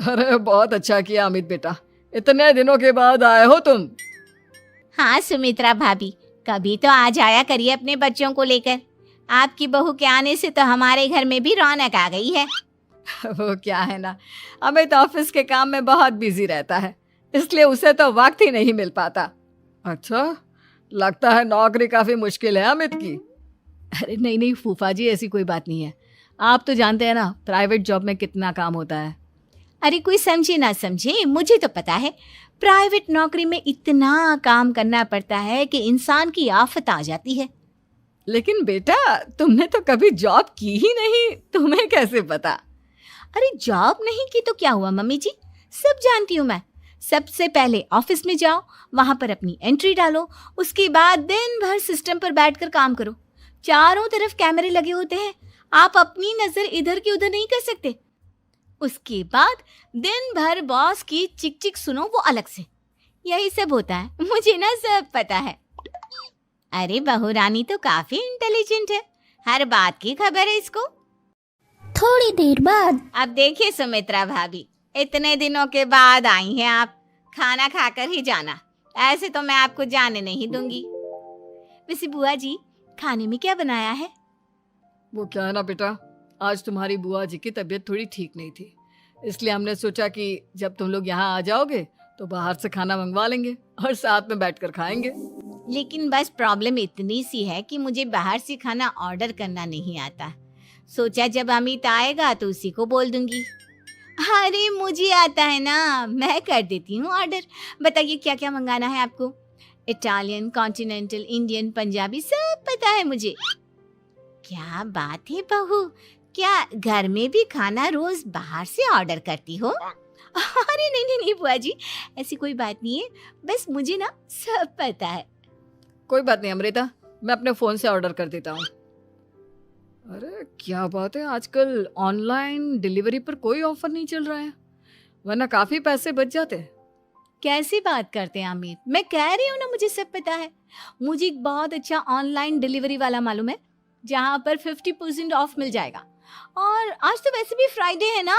अरे बहुत अच्छा किया अमित बेटा, इतने दिनों के बाद आए हो तुम। हाँ सुमित्रा भाभी, कभी तो आ जाया करिए अपने बच्चों को लेकर। आपकी बहू के आने से तो हमारे घर में भी रौनक आ गई है। वो क्या है ना, अमित ऑफिस के काम में बहुत बिजी रहता है, इसलिए उसे तो वक्त ही नहीं मिल पाता। अच्छा, लगता है नौकरी काफी मुश्किल है अमित की। अरे नहीं नहीं फूफा जी, ऐसी कोई बात नहीं है। आप तो जानते हैं ना प्राइवेट जॉब में कितना काम होता है। अरे कोई समझे ना समझे, मुझे तो पता है प्राइवेट नौकरी में इतना काम करना पड़ता है कि इंसान की आफत आ जाती है। लेकिन बेटा तुमने तो कभी जॉब की ही नहीं, तुम्हें कैसे पता? अरे जॉब नहीं की तो क्या हुआ मम्मी जी, सब जानती हूँ मैं। सबसे पहले ऑफिस में जाओ, वहां पर अपनी एंट्री डालो, उसके बाद दिन भर सिस्टम पर बैठकर काम करो। चारों तरफ कैमरे लगे होते हैं, आप अपनी नजर इधर की उधर नहीं कर सकते। उसके बाद दिन भर बॉस की चिक चिक सुनो, वो अलग से। यही सब होता है, मुझे ना सब पता है। अरे बहू रानी तो काफी इंटेलिजेंट है, हर बात की खबर है इसको। थोड़ी देर बाद अब देखिए सुमित्रा भाभी, इतने दिनों के बाद आई हैं आप, खाना खाकर ही जाना, ऐसे तो मैं आपको जाने नहीं दूंगी। वैसे बुआ जी, खाने में क्या बनाया है? वो क्या है ना बेटा, आज तुम्हारी बुआ जी की तबीयत थोड़ी ठीक नहीं थी, इसलिए हमने सोचा कि जब तुम लोग यहाँ आ जाओगे तो बाहर से खाना मंगवा लेंगे और साथ में बैठकर खाएंगे। लेकिन बस प्रॉब्लम इतनी सी है कि मुझे बाहर से खाना ऑर्डर करना नहीं आता। सोचा जब अमित आएगा तो उसी को बोल दूंगी। अरे मुझे आता है ना, मैं कर देती हूँ ऑर्डर। बताइए क्या क्या मंगाना है आपको? इटालियन, कॉन्टिनेंटल, इंडियन, पंजाबी, सब पता है मुझे। क्या बात है बहू, क्या घर में भी खाना रोज बाहर से ऑर्डर करती हो? अरे नहीं नहीं नहीं बुआ जी, ऐसी कोई बात नहीं है, बस मुझे ना सब पता है। कोई बात नहीं अमृता, मैं अपने फोन से ऑर्डर कर देता हूँ। अरे क्या बात है, आजकल ऑनलाइन डिलीवरी पर कोई ऑफर नहीं चल रहा है, वरना काफी पैसे बच जाते। कैसी बात करते हैं अमित, मैं कह रही हूँ ना मुझे सब पता है। मुझे एक बहुत अच्छा ऑनलाइन डिलीवरी वाला मालूम है, जहाँ पर 50% ऑफ मिल जाएगा। और आज तो वैसे भी फ्राइडे है ना,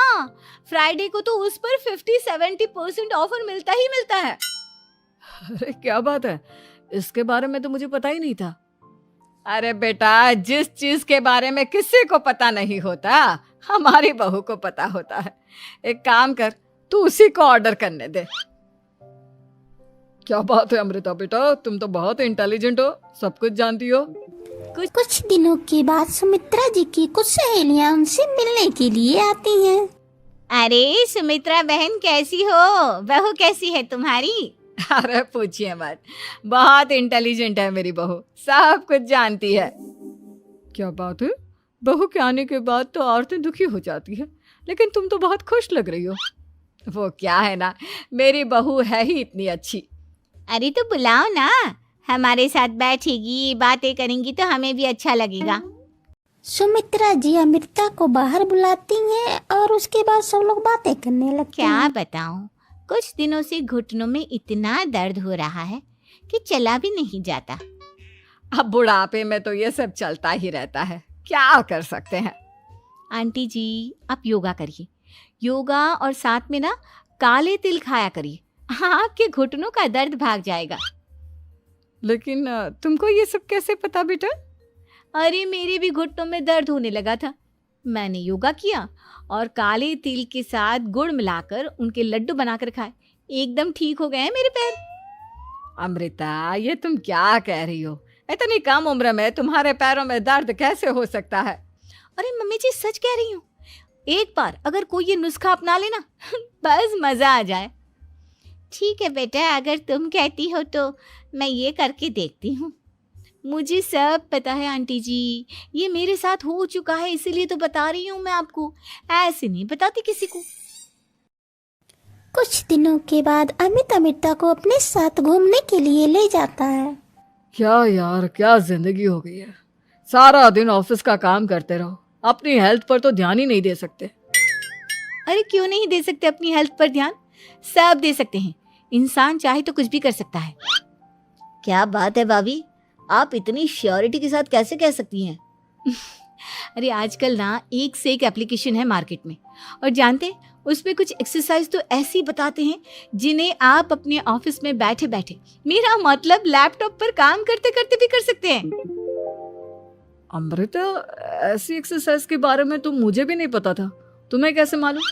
फ्राइडे को तो उस पर 50-70% ऑफर मिलता ही मिलता है। अरे क्या बात है, इसके बारे में तो मुझे पता ही नहीं था। अरे बेटा, जिस चीज के बारे में किसी को पता नहीं होता, हमारी बहू को पता होता है। एक काम कर, तू उसी को ऑर्डर करने दे। क्या बात है अमृता बेटा, तुम तो बहुत इंटेलिजेंट हो, सब कुछ जानती हो। कुछ दिनों के बाद सुमित्रा जी की कुछ सहेलियां उनसे मिलने के लिए आती हैं। अरे सुमित्रा बहन कैसी हो, बहू कैसी है तुम्हारी? अरे पूछिए मत, बहुत इंटेलिजेंट है मेरी बहू, सब कुछ जानती है। क्या बात है, बहू के आने के बाद तो औरतें दुखी हो जाती है, लेकिन तुम तो बहुत खुश लग रही हो। वो क्या है ना, मेरी बहू है ही इतनी अच्छी। अरे तो बुलाओ ना, हमारे साथ बैठेगी, बातें करेंगी तो हमें भी अच्छा लगेगा। सुमित्रा जी अमृता को बाहर बुलाती हैं और उसके बाद सब लोग बातें करने लगते क्या हैं। बताऊं, कुछ दिनों से घुटनों में इतना दर्द हो रहा है कि चला भी नहीं जाता। अब बुढ़ापे में तो ये सब चलता ही रहता है, क्या कर सकते हैं। आंटी जी आप योगा करिए, योगा और साथ में ना काले तिल खाया करिए, आपके घुटनों का दर्द भाग जाएगा। लेकिन तुमको ये सब कैसे पता बेटा? अरे मेरे भी घुटनों में दर्द होने लगा था, मैंने योगा किया और काले तिल के साथ गुड़ मिलाकर उनके लड्डू बनाकर खाए, एकदम ठीक हो गए हैं मेरे पैर। अमृता ये तुम क्या कह रही हो, इतनी कम उम्र में तुम्हारे पैरों में दर्द कैसे हो सकता है? अरे मम्मी जी सच कह रही हूँ, एक बार अगर कोई ये नुस्खा अपना लेना बस मजा आ जाए। ठीक है बेटा, अगर तुम कहती हो तो मैं ये करके देखती हूँ। मुझे सब पता है आंटी जी, ये मेरे साथ हो चुका है, इसीलिए तो बता रही हूँ मैं आपको, ऐसे नहीं बताती किसी को। कुछ दिनों के बाद अमित अमृता को अपने साथ घूमने के लिए ले जाता है। क्या यार, क्या जिंदगी हो गई है, सारा दिन ऑफिस का काम करते रहो, अपनी हेल्थ पर तो ध्यान ही नहीं दे सकते। अरे क्यों नहीं दे सकते अपनी हेल्थ पर ध्यान, सब दे सकते हैं, इंसान चाहे तो कुछ भी कर सकता है। क्या बात है भाभी, आप इतनी श्योरिटी के साथ कैसे कह सकती हैं? अरे आजकल ना एक से एक एप्लीकेशन है मार्केट में, और जानते हैं उस पे कुछ एक्सरसाइज तो ऐसी बताते हैं जिन्हें आप अपने ऑफिस में बैठे बैठे, मेरा मतलब लैपटॉप पर काम करते करते भी कर सकते हैं। अमृता, ऐसी एक्सरसाइज के बारे में तो मुझे भी नहीं पता था, तुम्हें कैसे मालूम?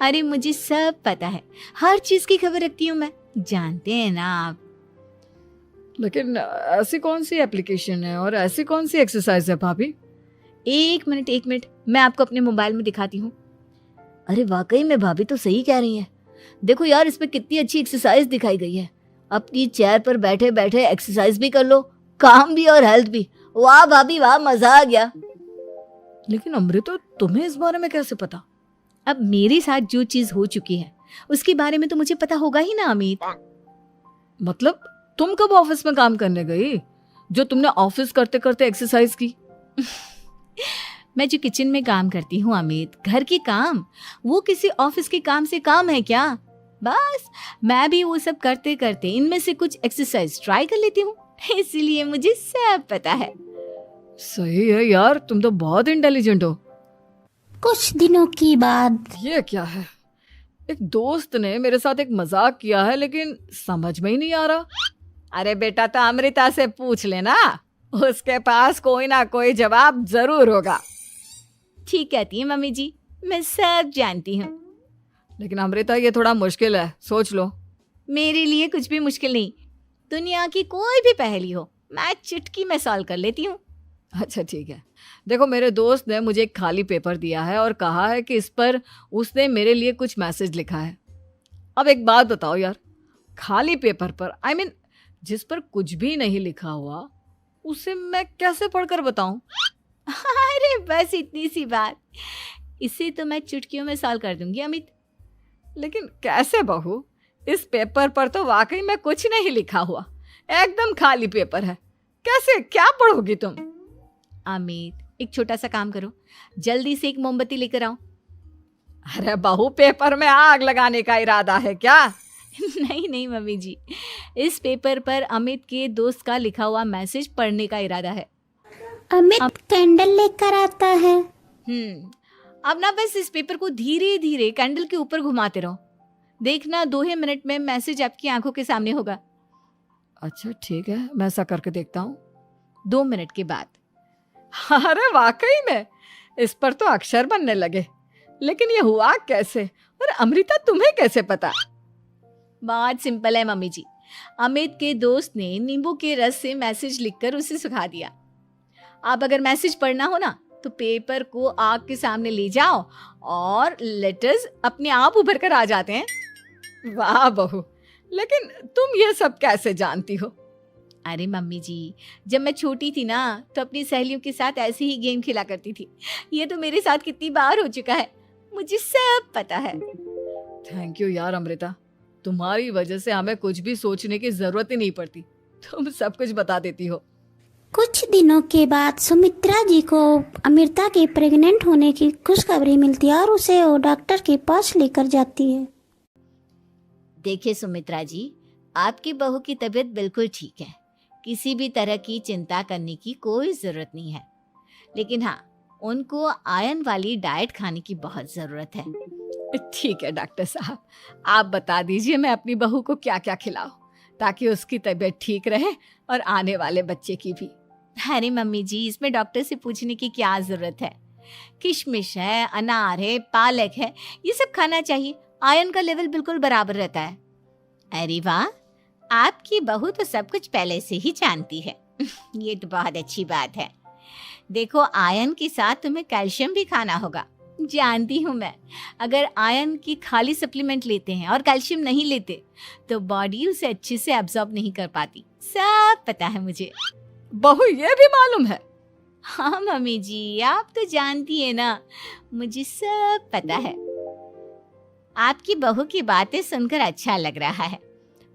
अरे मुझे सब पता है, हर चीज की खबर रखती हूँ मैं, जानते हैं ना आप। लेकिन ऐसी कौन सी एप्लीकेशन है और ऐसी कौन सी एक्सरसाइज है भाभी? एक मिनट, मैं आपको अपने मोबाइल में दिखाती हूँ। अरे वाकई में भाभी तो सही कह रही हैं। देखो यार, इस पे कितनी अच्छी एक्सरसाइज दिखाई गई है। अपनी चेयर पर बैठे बैठे एक्सरसाइज भी कर लो, काम भी और हेल्थ भी। वाह भाभी वाह, मजा आ गया। लेकिन अमृता, तुम्हें इस बारे में कैसे पता? अब मेरे साथ जो चीज हो चुकी है उसके बारे में तो मुझे पता होगा ही ना अमित। मतलब तुम कब ऑफिस में काम करने गई जो तुमने ऑफिस करते करते एक्सरसाइज की? मैं जो किचन में काम करती हूँ अमित, घर के काम, वो किसी ऑफिस के काम से काम है क्या? बस मैं भी वो सब करते करते इनमें से कुछ एक्सरसाइज ट्राई कर लेती हूँ, इसीलिए मुझे सब पता है। सही है यार, तुम तो बहुत इंटेलिजेंट हो। कुछ दिनों की बाद ये क्या है? एक दोस्त ने मेरे साथ एक मजाक किया है, लेकिन समझ में ही नहीं आ रहा। अरे बेटा, तो अमृता से पूछ लेना, उसके पास कोई ना कोई जवाब जरूर होगा। ठीक कहती है मम्मी जी, मैं सब जानती हूँ। लेकिन अमृता, ये थोड़ा मुश्किल है, सोच लो। मेरे लिए कुछ भी मुश्किल नहीं, दुनिया की कोई भी पहेली हो मैं चुटकी में सॉल्व कर लेती हूँ। अच्छा ठीक है, देखो मेरे दोस्त ने मुझे एक खाली पेपर दिया है और कहा है कि इस पर उसने मेरे लिए कुछ मैसेज लिखा है। अब एक बात बताओ यार, खाली पेपर पर, I mean, जिस पर कुछ भी नहीं लिखा हुआ, उसे मैं कैसे पढ़कर बताऊं? अरे बस इतनी सी बात, इसे तो मैं चुटकियों में सॉल्व कर दूंगी अमित। लेकिन कैसे बहू? इस पेपर पर तो वाकई में कुछ नहीं लिखा हुआ, एकदम खाली पेपर है, कैसे, क्या पढ़ोगी तुम? अमित, एक छोटा सा काम करो, जल्दी से एक मोमबत्ती लेकर आओ। अरे बहू, पेपर में आग लगाने का इरादा है क्या? नहीं मम्मी जी, इस पेपर पर अमित के दोस्त का लिखा हुआ मैसेज पढ़ने का इरादा है। अमित कैंडल लेकर आता है। अब ना बस इस पेपर को धीरे धीरे कैंडल के ऊपर घुमाते रहो, देखना 2 ही मिनट में मैसेज आपकी आंखों के सामने होगा। अच्छा ठीक है, मैं ऐसा करके देखता हूँ। 2 मिनट के बाद। अरे वाकई में इस पर तो अक्षर बनने लगे, लेकिन ये हुआ कैसे? और अमृता, तुम्हें कैसे पता? बहुत सिंपल है मम्मी जी, अमित के दोस्त ने नींबू के रस से मैसेज लिखकर उसे सुखा दिया। आप अगर मैसेज पढ़ना हो ना तो पेपर को आग के सामने ले जाओ और लेटर्स अपने आप उभर कर आ जाते हैं। वाह बहू, लेकिन तुम ये सब कैसे जानती हो? अरे मम्मी जी, जब मैं छोटी थी ना तो अपनी सहेलियों के साथ ऐसे ही गेम खेला करती थी। ये तो मेरे साथ कितनी बार हो चुका है, मुझे सब पता है। थैंक यू यार अमृता, तुम्हारी वजह से हमें कुछ भी सोचने की जरूरत ही नहीं पड़ती, तुम सब कुछ बता देती हो। कुछ दिनों के बाद सुमित्रा जी को अमृता के प्रेग्नेंट होने की खुशखबरी मिलती है और उसे वो डॉक्टर के पास लेकर जाती है। देखिए सुमित्रा जी, आपकी बहू की तबीयत बिल्कुल ठीक है, किसी भी तरह की चिंता करने की कोई जरूरत नहीं है। लेकिन हाँ, उनको आयरन वाली डाइट खाने की बहुत जरूरत है। ठीक है डॉक्टर साहब, आप बता दीजिए मैं अपनी बहू को क्या क्या खिलाऊं ताकि उसकी तबीयत ठीक रहे और आने वाले बच्चे की भी। अरे मम्मी जी, इसमें डॉक्टर से पूछने की क्या जरूरत है। किशमिश है, अनार है, पालक है, ये सब खाना चाहिए, आयरन का लेवल बिल्कुल बराबर रहता है। अरे वाह, आपकी बहू तो सब कुछ पहले से ही जानती है। ये तो बहुत अच्छी बात है। देखो, आयरन के साथ तुम्हें कैल्शियम भी खाना होगा, जानती हूँ मैं। अगर आयरन की खाली सप्लीमेंट लेते हैं और कैल्शियम नहीं लेते तो बॉडी उसे अच्छे से एब्जॉर्ब नहीं कर पाती, सब पता है मुझे। बहू, ये भी मालूम है? हाँ मम्मी जी, आप तो जानती है ना, मुझे सब पता है। आपकी बहू की बातें सुनकर अच्छा लग रहा है।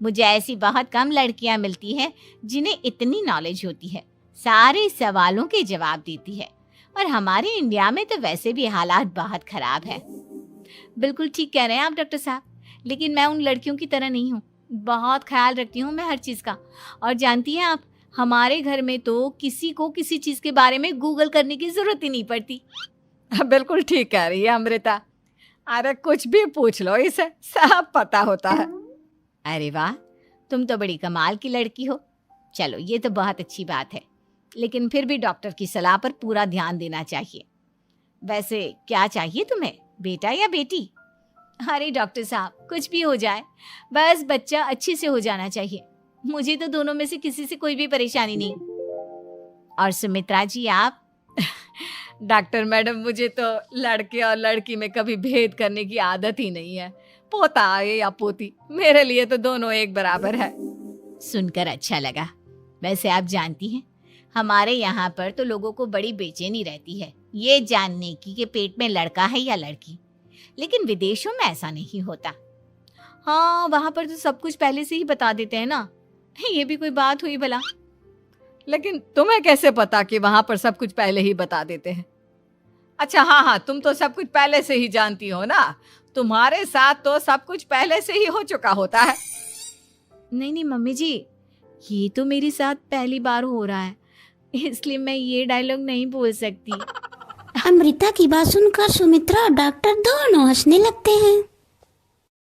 मुझे ऐसी बहुत कम लड़कियां मिलती हैं जिन्हें इतनी नॉलेज होती है, सारे सवालों के जवाब देती है। और हमारे इंडिया में तो वैसे भी हालात बहुत खराब है। बिल्कुल ठीक कह रहे हैं आप डॉक्टर साहब, लेकिन मैं उन लड़कियों की तरह नहीं हूँ, बहुत ख्याल रखती हूँ मैं हर चीज़ का। और जानती हैं आप, हमारे घर में तो किसी को किसी चीज के बारे में गूगल करने की जरूरत ही नहीं पड़ती। बिल्कुल ठीक कह रही है अमृता। अरे कुछ भी पूछ लो इसे, सब पता होता है। अरे वाह, तुम तो बड़ी कमाल की लड़की हो। चलो ये तो बहुत अच्छी बात है, लेकिन फिर भी डॉक्टर की सलाह पर पूरा ध्यान देना चाहिए। वैसे क्या चाहिए तुम्हें, बेटा या बेटी? अरे डॉक्टर साहब, कुछ भी हो जाए, बस बच्चा अच्छे से हो जाना चाहिए। मुझे तो दोनों में से किसी से कोई भी परेशानी नहीं। और सुमित्रा जी आप? डॉक्टर मैडम, मुझे तो लड़के और लड़की में कभी भेद करने की आदत ही नहीं है। पोता आए या पोती, मेरे लिए तो दोनों एक बराबर है। सुनकर अच्छा लगा। वैसे आप जानती हैं, हमारे यहाँ पर तो लोगों को बड़ी बेचैनी रहती है ये जानने की कि पेट में लड़का है या लड़की, लेकिन विदेशों में ऐसा नहीं होता। हाँ, वहाँ पर तो सब कुछ पहले से ही बता देते हैं ना। ये भी कोई बात हुई भला? लेकिन तुम्हें कैसे पता कि वहां पर सब कुछ पहले ही बता देते हैं? अच्छा हाँ, तुम तो सब कुछ पहले से ही जानती हो ना। तुम्हारे साथ तो सब कुछ पहले से ही हो चुका होता है। नहीं मम्मी जी, ये तो मेरे साथ पहली बार हो रहा है, इसलिए मैं ये डायलॉग नहीं बोल सकती। अमृता की बात सुनकर सुमित्रा और डॉक्टर दोनों हंसने लगते हैं।